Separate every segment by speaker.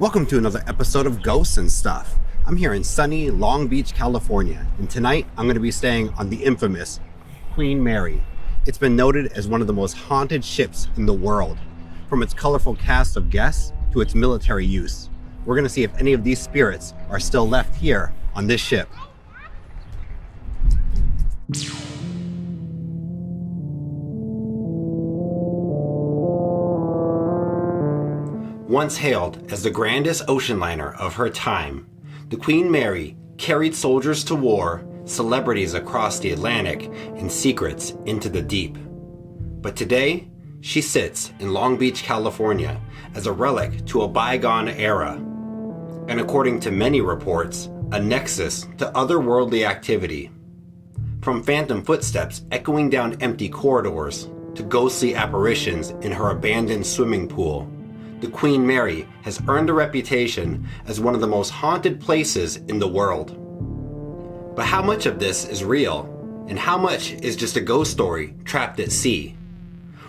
Speaker 1: Welcome to another episode of Ghosts and Stuff. I'm here in sunny Long Beach, California, and tonight I'm going to be staying on the infamous Queen Mary. It's been noted as one of the most haunted ships in the world, from its colorful cast of guests to its military use. We're going to see if any of these spirits are still left here on this ship. Once hailed as the grandest ocean liner of her time, the Queen Mary carried soldiers to war, celebrities across the Atlantic, and secrets into the deep. But today, she sits in Long Beach, California, as a relic to a bygone era, and according to many reports, a nexus to otherworldly activity. From phantom footsteps echoing down empty corridors to ghostly apparitions in her abandoned swimming pool, the Queen Mary has earned a reputation as one of the most haunted places in the world. But how much of this is real, and how much is just a ghost story trapped at sea?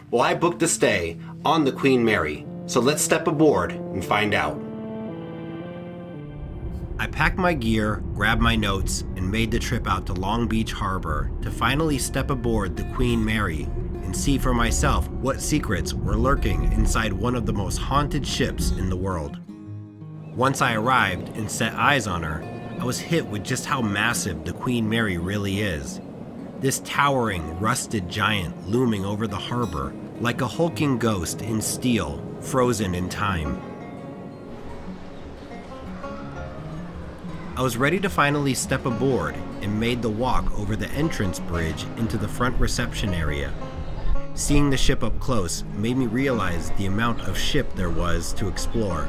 Speaker 1: Well, I booked a stay on the Queen Mary, so let's step aboard and find out. I packed my gear, grabbed my notes, and made the trip out to Long Beach Harbor to finally step aboard the Queen Mary and see for myself what secrets were lurking inside one of the most haunted ships in the world. Once I arrived and set eyes on her, I was hit with just how massive the Queen Mary really is. This towering, rusted giant looming over the harbor like a hulking ghost in steel, frozen in time. I was ready to finally step aboard and made the walk over the entrance bridge into the front reception area. Seeing the ship up close made me realize the amount of ship there was to explore.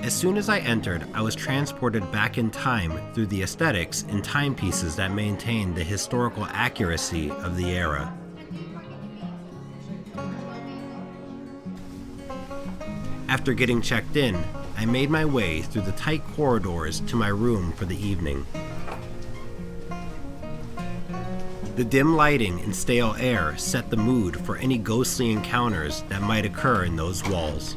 Speaker 1: As soon as I entered, I was transported back in time through the aesthetics and timepieces that maintained the historical accuracy of the era. After getting checked in, I made my way through the tight corridors to my room for the evening. The dim lighting and stale air set the mood for any ghostly encounters that might occur in those walls.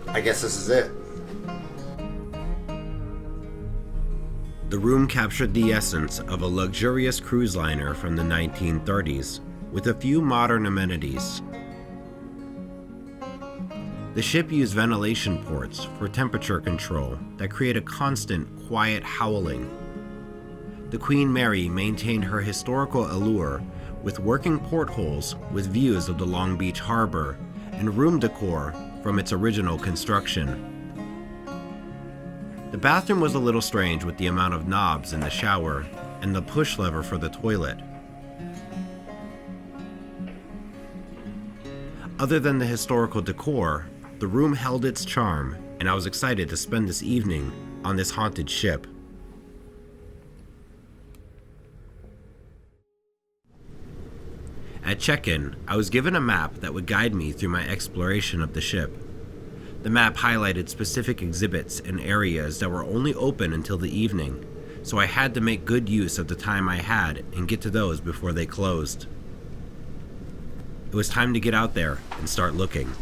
Speaker 1: I guess this is it.
Speaker 2: The room captured the essence of a luxurious cruise liner from the 1930s, with a few modern amenities. The ship used ventilation ports for temperature control that create a constant, quiet howling. The Queen Mary maintained her historical allure with working portholes with views of the Long Beach harbor and room decor from its original construction. The bathroom was a little strange with the amount of knobs in the shower and the push lever for the toilet. Other than the historical decor, the room held its charm, and I was excited to spend this evening on this haunted ship. At check-in, I was given a map that would guide me through my exploration of the ship. The map highlighted specific exhibits and areas that were only open until the evening, so I had to make good use of the time I had and get to those before they closed. It was time to get out there and start looking.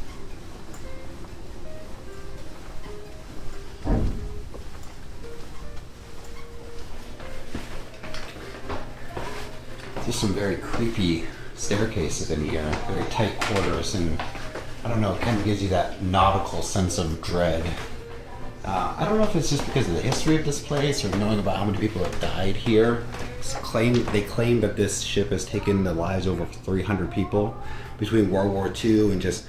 Speaker 1: There's some very creepy staircases in here, very tight quarters, and I don't know, it kind of gives you that nautical sense of dread. I don't know if it's just because of the history of this place or knowing about how many people have died here. They claim that this ship has taken the lives of over 300 people between World War II and just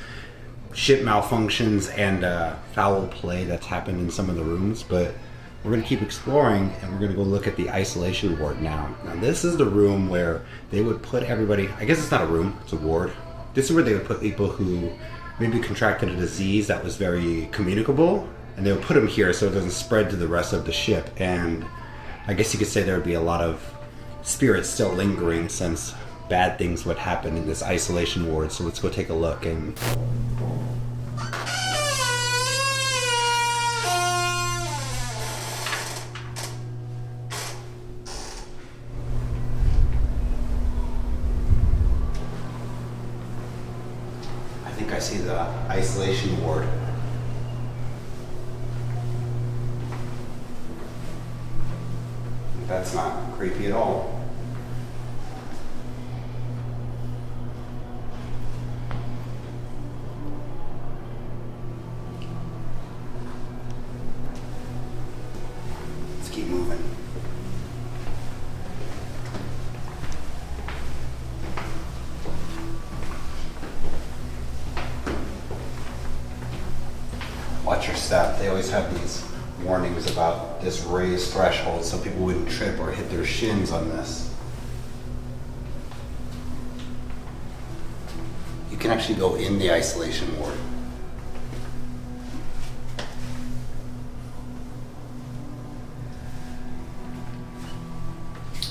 Speaker 1: ship malfunctions and foul play that's happened in some of the rooms. But we're going to keep exploring, and we're going to go look at the isolation ward now. Now, this is the room where they would put everybody. I guess it's not a room, it's a ward. This is where they would put people who maybe contracted a disease that was very communicable, and they would put them here so it doesn't spread to the rest of the ship. And I guess you could say there would be a lot of spirits still lingering since bad things would happen in this isolation ward. So let's go take a look. And I think I see the isolation ward. That's not creepy at all. Let's keep moving. Watch your step. They always have these warnings about this raised threshold so people wouldn't trip or hit their shins on this. You can actually go in the isolation ward.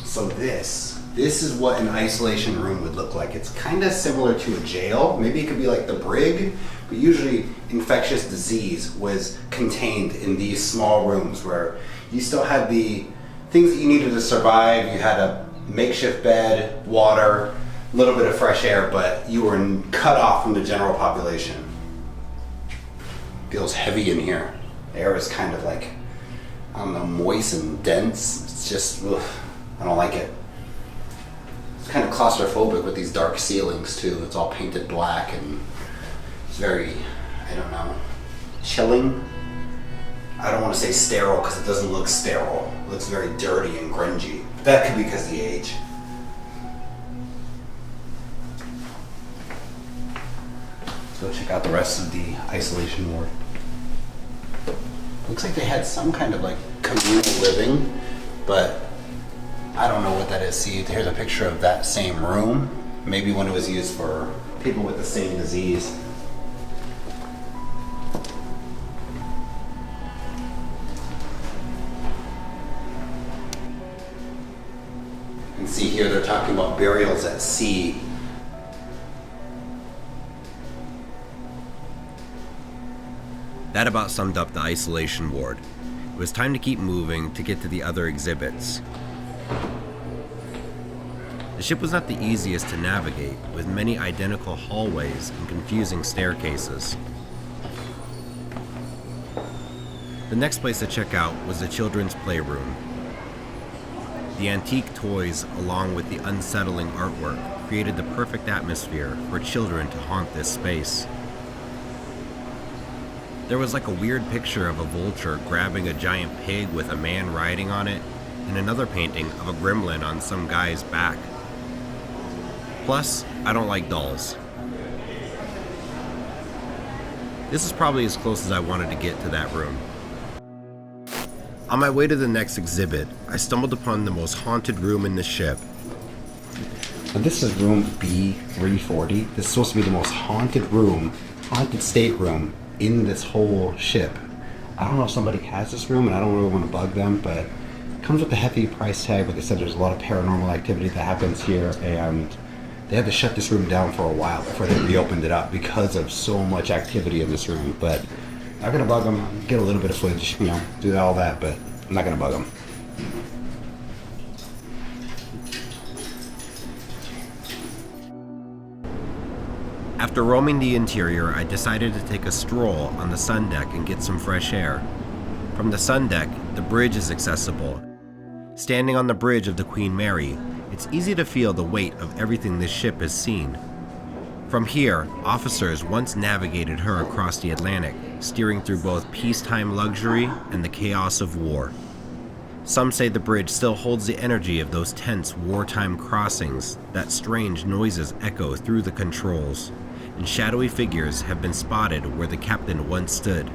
Speaker 1: So this is what an isolation room would look like. It's kind of similar to a jail. Maybe it could be like the brig, but usually infectious disease was contained in these small rooms where you still had the things that you needed to survive. You had a makeshift bed, water, a little bit of fresh air, but you were cut off from the general population. Feels heavy in here. The air is kind of like, I don't know, moist and dense. It's just, ugh, I don't like it. It's kind of claustrophobic with these dark ceilings too. It's all painted black and it's very, I don't know, chilling. I don't want to say sterile because it doesn't look sterile. It looks very dirty and grungy. But that could be because of the age. Let's go check out the rest of the isolation ward. Looks like they had some kind of like communal living, but I don't know what that is. See, here's a picture of that same room. Maybe when it was used for people with the same disease. And see here, they're talking about burials at sea.
Speaker 2: That about summed up the isolation ward. It was time to keep moving to get to the other exhibits. The ship was not the easiest to navigate, with many identical hallways and confusing staircases. The next place to check out was the children's playroom. The antique toys, along with the unsettling artwork, created the perfect atmosphere for children to haunt this space. There was like a weird picture of a vulture grabbing a giant pig with a man riding on it, and another painting of a gremlin on some guy's back. Plus, I don't like dolls. This is probably as close as I wanted to get to that room. On my way to the next exhibit, I stumbled upon the most haunted room in the ship.
Speaker 1: And this is room B340. This is supposed to be the most haunted room, haunted stateroom in this whole ship. I don't know if somebody has this room and I don't really want to bug them, but it comes with a hefty price tag. Like I said, there's a lot of paranormal activity that happens here, and they had to shut this room down for a while before they reopened it up because of so much activity in this room. But I'm not gonna bug them. Get a little bit of footage, you know, do all that, but I'm not gonna bug them.
Speaker 2: After roaming the interior, I decided to take a stroll on the sun deck and get some fresh air. From the sun deck, the bridge is accessible. Standing on the bridge of the Queen Mary, it's easy to feel the weight of everything this ship has seen. From here, officers once navigated her across the Atlantic, steering through both peacetime luxury and the chaos of war. Some say the bridge still holds the energy of those tense wartime crossings, that strange noises echo through the controls, and shadowy figures have been spotted where the captain once stood.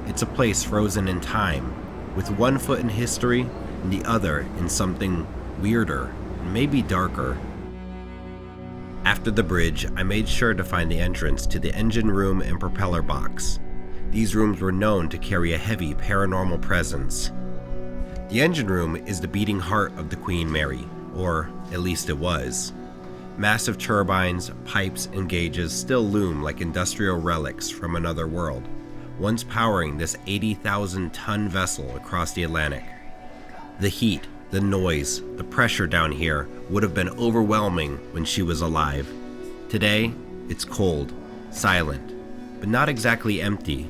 Speaker 2: It's a place frozen in time, with one foot in history and the other in something weirder, maybe darker. After the bridge, I made sure to find the entrance to the engine room and propeller box. These rooms were known to carry a heavy paranormal presence. The engine room is the beating heart of the Queen Mary, or at least it was. Massive turbines, pipes, and gauges still loom like industrial relics from another world, once powering this 80,000-ton vessel across the Atlantic. The heat, the noise, the pressure down here would have been overwhelming when she was alive. Today, it's cold, silent, but not exactly empty.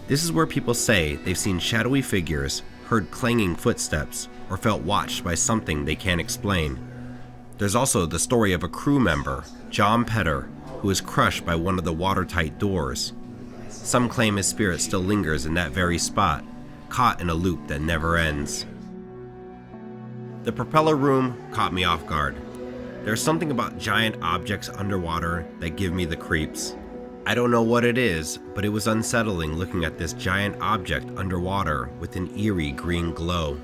Speaker 2: This is where people say they've seen shadowy figures, heard clanging footsteps, or felt watched by something they can't explain. There's also the story of a crew member, John Petter, who was crushed by one of the watertight doors. Some claim his spirit still lingers in that very spot, caught in a loop that never ends. The propeller room caught me off guard. There's something about giant objects underwater that give me the creeps. I don't know what it is, but it was unsettling looking at this giant object underwater with an eerie green glow.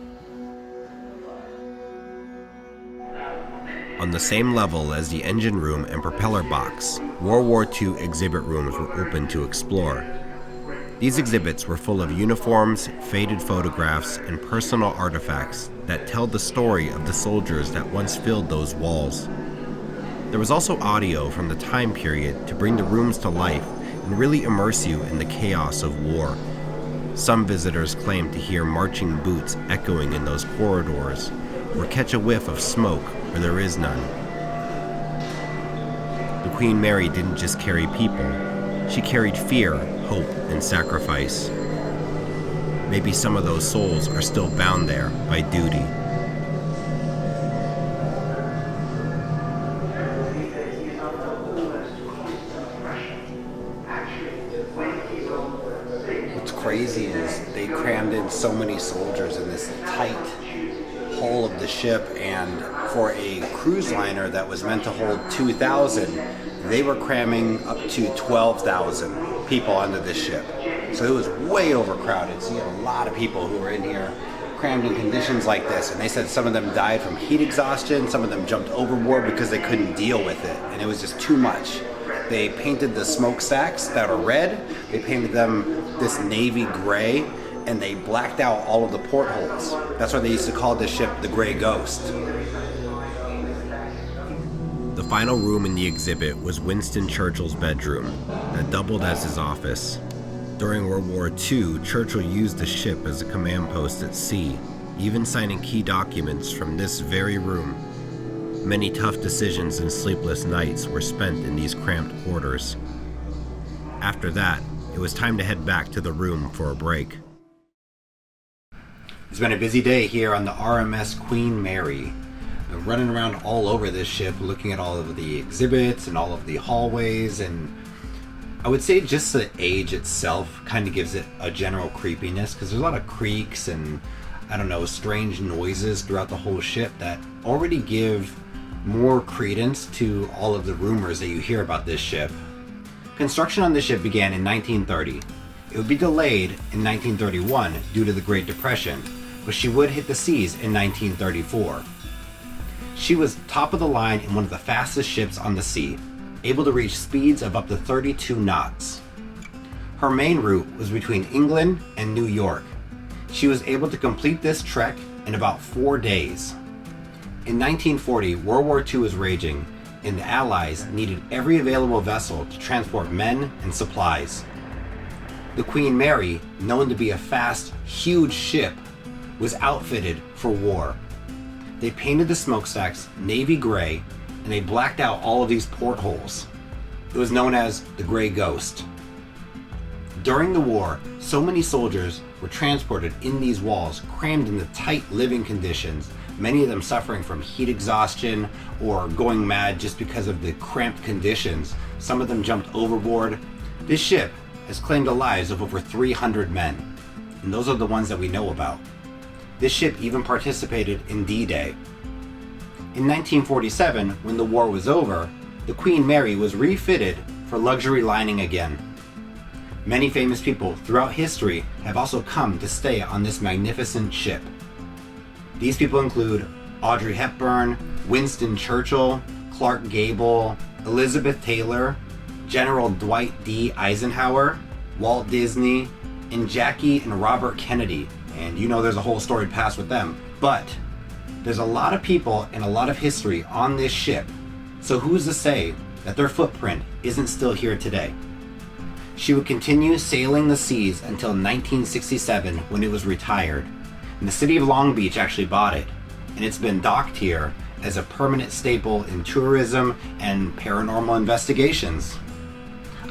Speaker 2: On the same level as the engine room and propeller box, World War II exhibit rooms were open to explore. These exhibits were full of uniforms, faded photographs, and personal artifacts that tell the story of the soldiers that once filled those walls. There was also audio from the time period to bring the rooms to life and really immerse you in the chaos of war. Some visitors claimed to hear marching boots echoing in those corridors, or catch a whiff of smoke where there is none. The Queen Mary didn't just carry people, she carried fear, hope, and sacrifice. Maybe some of those souls are still bound there by duty.
Speaker 1: What's crazy is they crammed in so many soldiers in this tight hull of the ship, and for a cruise liner that was meant to hold 2,000, they were cramming up to 12,000 people onto this ship. So it was way overcrowded. So you had a lot of people who were in here crammed in conditions like this, and they said some of them died from heat exhaustion, some of them jumped overboard because they couldn't deal with it, and it was just too much. They painted the smokestacks that are red, they painted them this navy gray, and they blacked out all of the portholes. That's why they used to call this ship the Gray Ghost.
Speaker 2: The final room in the exhibit was Winston Churchill's bedroom, that doubled as his office. During World War II, Churchill used the ship as a command post at sea, even signing key documents from this very room. Many tough decisions and sleepless nights were spent in these cramped quarters. After that, it was time to head back to the room for a break.
Speaker 1: It's been a busy day here on the RMS Queen Mary. Been running around all over this ship, looking at all of the exhibits and all of the hallways, and I would say just the age itself kind of gives it a general creepiness, because there's a lot of creaks and, I don't know, strange noises throughout the whole ship that already give more credence to all of the rumors that you hear about this ship. Construction on this ship began in 1930. It would be delayed in 1931 due to the Great Depression, but she would hit the seas in 1934. She was top of the line in one of the fastest ships on the sea, able to reach speeds of up to 32 knots. Her main route was between England and New York. She was able to complete this trek in about 4 days. In 1940, World War II was raging, and the Allies needed every available vessel to transport men and supplies. The Queen Mary, known to be a fast, huge ship, was outfitted for war. They painted the smokestacks navy gray, and they blacked out all of these portholes. It was known as the Gray Ghost. During the war, so many soldiers were transported in these walls, crammed into tight living conditions, many of them suffering from heat exhaustion or going mad just because of the cramped conditions. Some of them jumped overboard. This ship has claimed the lives of over 300 men, and those are the ones that we know about. This ship even participated in D-Day. In 1947, when the war was over, the Queen Mary was refitted for luxury lining again. Many famous people throughout history have also come to stay on this magnificent ship. These people include Audrey Hepburn, Winston Churchill, Clark Gable, Elizabeth Taylor, General Dwight D. Eisenhower, Walt Disney, and Jackie and Robert Kennedy. And you know there's a whole storied past with them. But there's a lot of people and a lot of history on this ship So who's to say that their footprint isn't still here today? She would continue sailing the seas until 1967 when it was retired, and the city of Long Beach actually bought it, and it's been docked here as a permanent staple in tourism and paranormal investigations.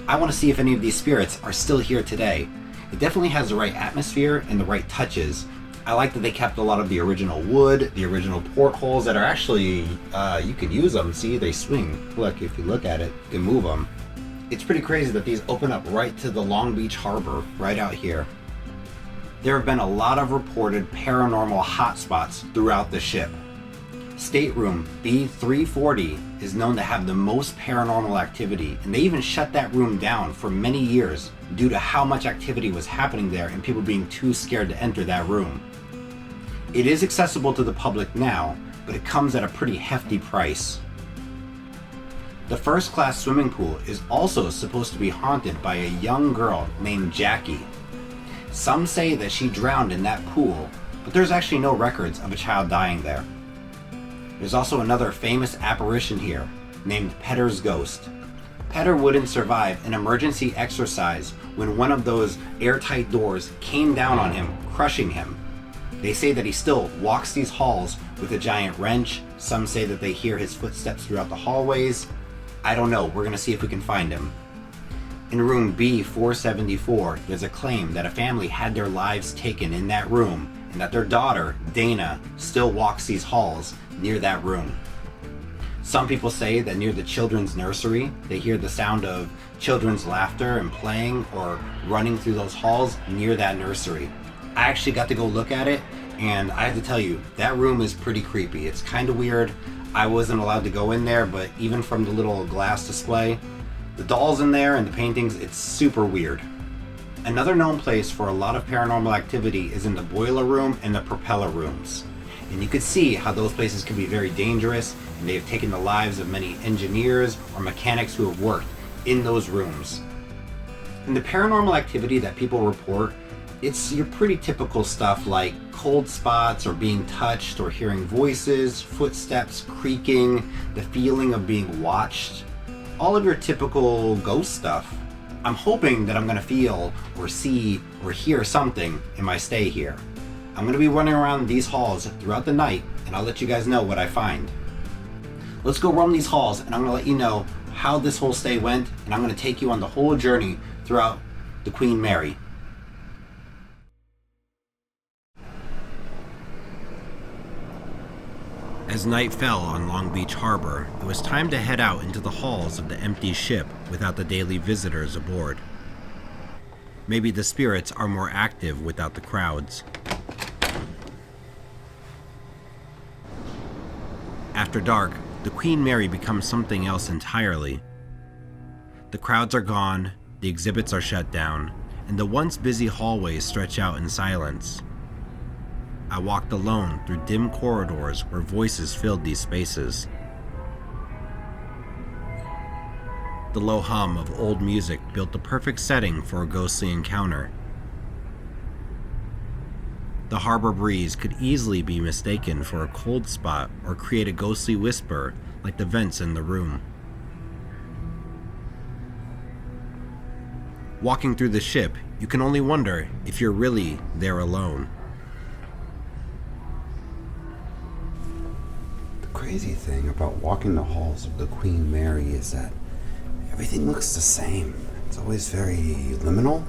Speaker 1: I want to see if any of these spirits are still here today. It definitely has the right atmosphere and the right touches. I like that they kept a lot of the original wood, the original portholes that are actually, you could use them. See, they swing. Look, if you look at it, you can move them. It's pretty crazy that these open up right to the Long Beach Harbor, right out here. There have been a lot of reported paranormal hotspots throughout the ship. Stateroom B340 is known to have the most paranormal activity, and they even shut that room down for many years due to how much activity was happening there and people being too scared to enter that room. It is accessible to the public now, but it comes at a pretty hefty price. The first class swimming pool is also supposed to be haunted by a young girl named Jackie. Some say that she drowned in that pool, but there's actually no records of a child dying there. There's also another famous apparition here, named Petter's Ghost. Petter wouldn't survive an emergency exercise when one of those airtight doors came down on him, crushing him. They say that he still walks these halls with a giant wrench. Some say that they hear his footsteps throughout the hallways. I don't know, we're gonna see if we can find him. In room B474, there's a claim that a family had their lives taken in that room and that their daughter, Dana, still walks these halls near that room. Some people say that near the children's nursery, they hear the sound of children's laughter and playing or running through those halls near that nursery. I actually got to go look at it, and I have to tell you, that room is pretty creepy. It's kind of weird. I wasn't allowed to go in there, but even from the little glass display, the dolls in there and the paintings, it's super weird. Another known place for a lot of paranormal activity is in the boiler room and the propeller rooms. And you can see how those places can be very dangerous, and they have taken the lives of many engineers or mechanics who have worked in those rooms. And the paranormal activity that people report, it's your pretty typical stuff like cold spots or being touched or hearing voices, footsteps creaking, the feeling of being watched, all of your typical ghost stuff. I'm hoping that I'm going to feel or see or hear something in my stay here. I'm going to be running around these halls throughout the night, and I'll let you guys know what I find. Let's go roam these halls, and I'm going to let you know how this whole stay went, and I'm going to take you on the whole journey throughout the Queen Mary.
Speaker 2: As night fell on Long Beach Harbor, it was time to head out into the halls of the empty ship without the daily visitors aboard. Maybe the spirits are more active without the crowds. After dark, the Queen Mary becomes something else entirely. The crowds are gone, the exhibits are shut down, and the once busy hallways stretch out in silence. I walked alone through dim corridors where voices filled these spaces. The low hum of old music built the perfect setting for a ghostly encounter. The harbor breeze could easily be mistaken for a cold spot or create a ghostly whisper like the vents in the room. Walking through the ship, you can only wonder if you're really there alone.
Speaker 3: The crazy thing about walking the halls of the Queen Mary is that everything looks the same. It's always very liminal.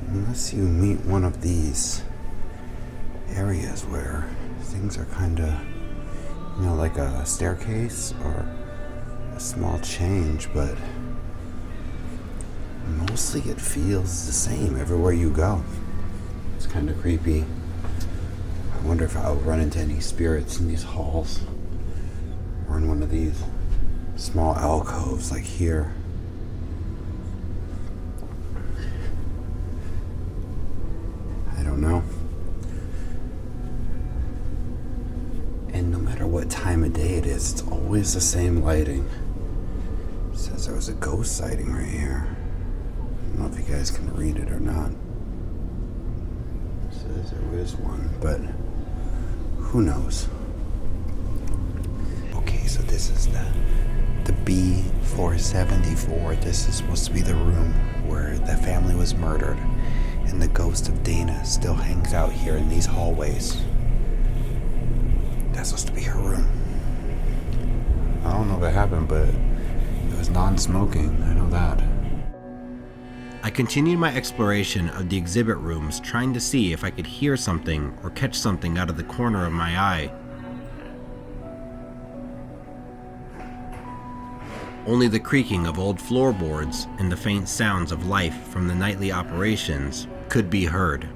Speaker 3: Unless you meet one of these areas where things are kind of, like a staircase or a small change, but mostly it feels the same everywhere you go. It's kind of creepy. I wonder if I'll run into any spirits in these halls or in one of these small alcoves like here. I don't know. And no matter what time of day it is, it's always the same lighting. It says there was a ghost sighting right here. I don't know if you guys can read it or not. It says there is one, but who knows? Okay, so this this is the B474. This is supposed to be the room where the family was murdered, and the ghost of Dana still hangs out here in these hallways. That's supposed to be her room. I don't know what happened, but it was non-smoking. I know that.
Speaker 2: I continued my exploration of the exhibit rooms, trying to see if I could hear something or catch something out of the corner of my eye. Only the creaking of old floorboards and the faint sounds of life from the nightly operations could be heard.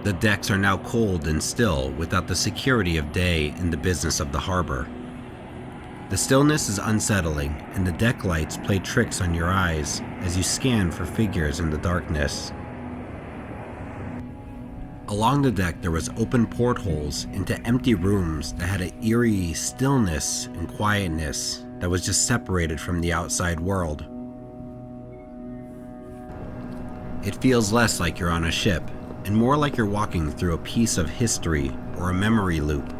Speaker 2: The decks are now cold and still without the security of day in the business of the harbor. The stillness is unsettling, and the deck lights play tricks on your eyes as you scan for figures in the darkness. Along the deck there was open portholes into empty rooms that had an eerie stillness and quietness that was just separated from the outside world. It feels less like you're on a ship, and more like you're walking through a piece of history or a memory loop.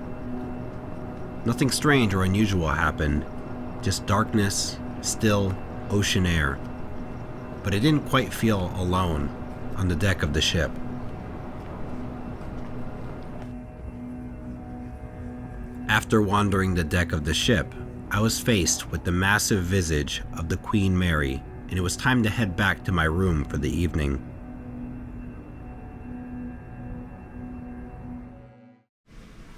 Speaker 2: Nothing strange or unusual happened, just darkness, still, ocean air. But I didn't quite feel alone on the deck of the ship. After wandering the deck of the ship, I was faced with the massive visage of the Queen Mary, and it was time to head back to my room for the evening.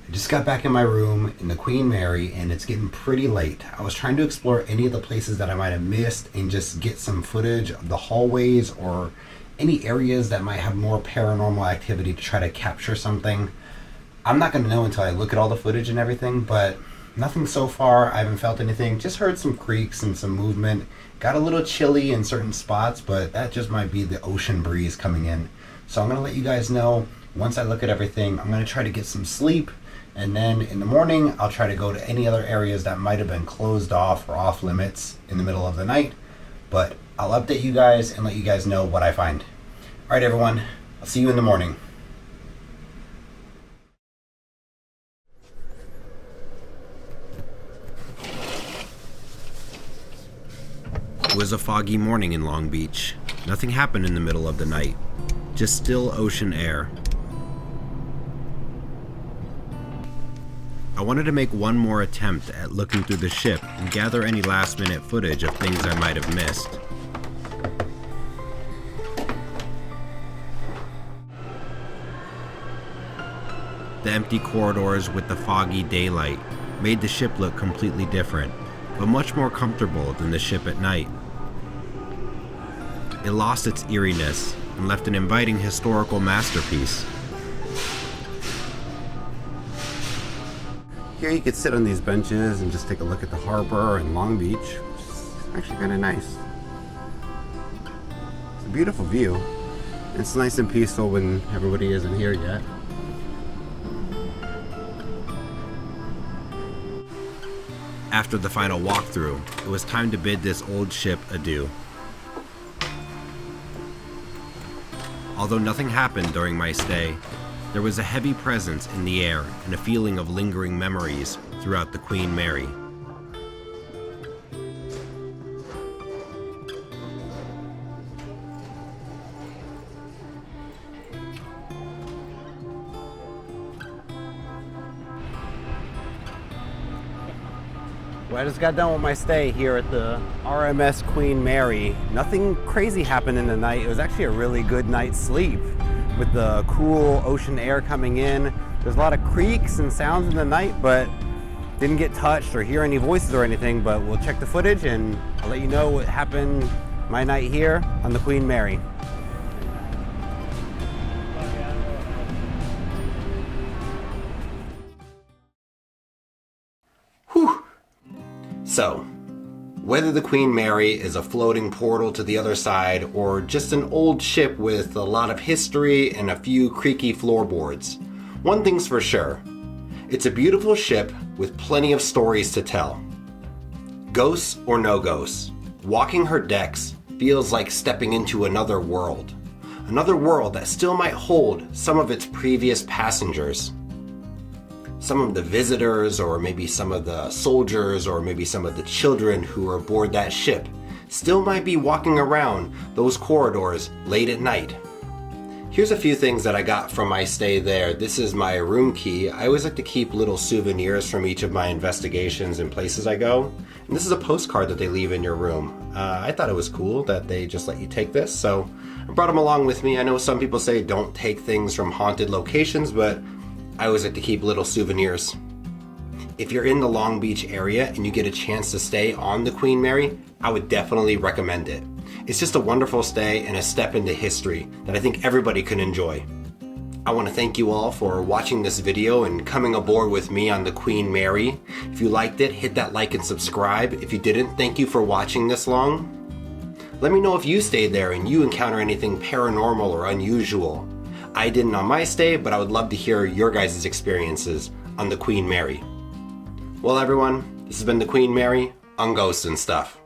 Speaker 1: I just got back in my room in the Queen Mary, and it's getting pretty late. I was trying to explore any of the places that I might have missed and just get some footage of the hallways or any areas that might have more paranormal activity to try to capture something. I'm not going to know until I look at all the footage and everything, but nothing so far. I haven't felt anything. Just heard some creaks and some movement. Got a little chilly in certain spots, but that just might be the ocean breeze coming in. So I'm going to let you guys know once I look at everything. I'm going to try to get some sleep. And then in the morning, I'll try to go to any other areas that might have been closed off or off limits in the middle of the night. But I'll update you guys and let you guys know what I find. All right, everyone. I'll see you in the morning.
Speaker 2: It was a foggy morning in Long Beach. Nothing happened in the middle of the night. Just still ocean air. I wanted to make one more attempt at looking through the ship and gather any last-minute footage of things I might have missed. The empty corridors with the foggy daylight made the ship look completely different, but much more comfortable than the ship at night. It lost its eeriness and left an inviting historical masterpiece.
Speaker 3: Here you could sit on these benches and just take a look at the harbor and Long Beach, which is actually kind of nice. It's a beautiful view. It's nice and peaceful when everybody isn't here yet.
Speaker 2: After the final walkthrough, it was time to bid this old ship adieu. Although nothing happened during my stay, there was a heavy presence in the air and a feeling of lingering memories throughout the Queen Mary.
Speaker 1: Well, I just got done with my stay here at the RMS Queen Mary. Nothing crazy happened in the night. It was actually a really good night's sleep with the cool ocean air coming in. There's a lot of creaks and sounds in the night, but didn't get touched or hear any voices or anything. But we'll check the footage and I'll let you know what happened my night here on the Queen Mary. Whew. So, whether the Queen Mary is a floating portal to the other side or just an old ship with a lot of history and a few creaky floorboards, one thing's for sure. It's a beautiful ship with plenty of stories to tell. Ghosts or no ghosts, walking her decks feels like stepping into another world. Another world that still might hold some of its previous passengers. Some of the visitors, or maybe some of the soldiers, or maybe some of the children who are aboard that ship still might be walking around those corridors late at night. Here's a few things that I got from my stay there. This is my room key. I always like to keep little souvenirs from each of my investigations and places I go. And this is a postcard that they leave in your room. I thought it was cool that they just let you take this, so I brought them along with me. I know some people say don't take things from haunted locations, but I always like to keep little souvenirs. If you're in the Long Beach area and you get a chance to stay on the Queen Mary, I would definitely recommend it. It's just a wonderful stay and a step into history that I think everybody can enjoy. I want to thank you all for watching this video and coming aboard with me on the Queen Mary. If you liked it, hit that like and subscribe. If you didn't, thank you for watching this long. Let me know if you stayed there and you encounter anything paranormal or unusual. I didn't on my stay, but I would love to hear your guys' experiences on the Queen Mary. Well everyone, this has been the Queen Mary on Ghosts and Stuff.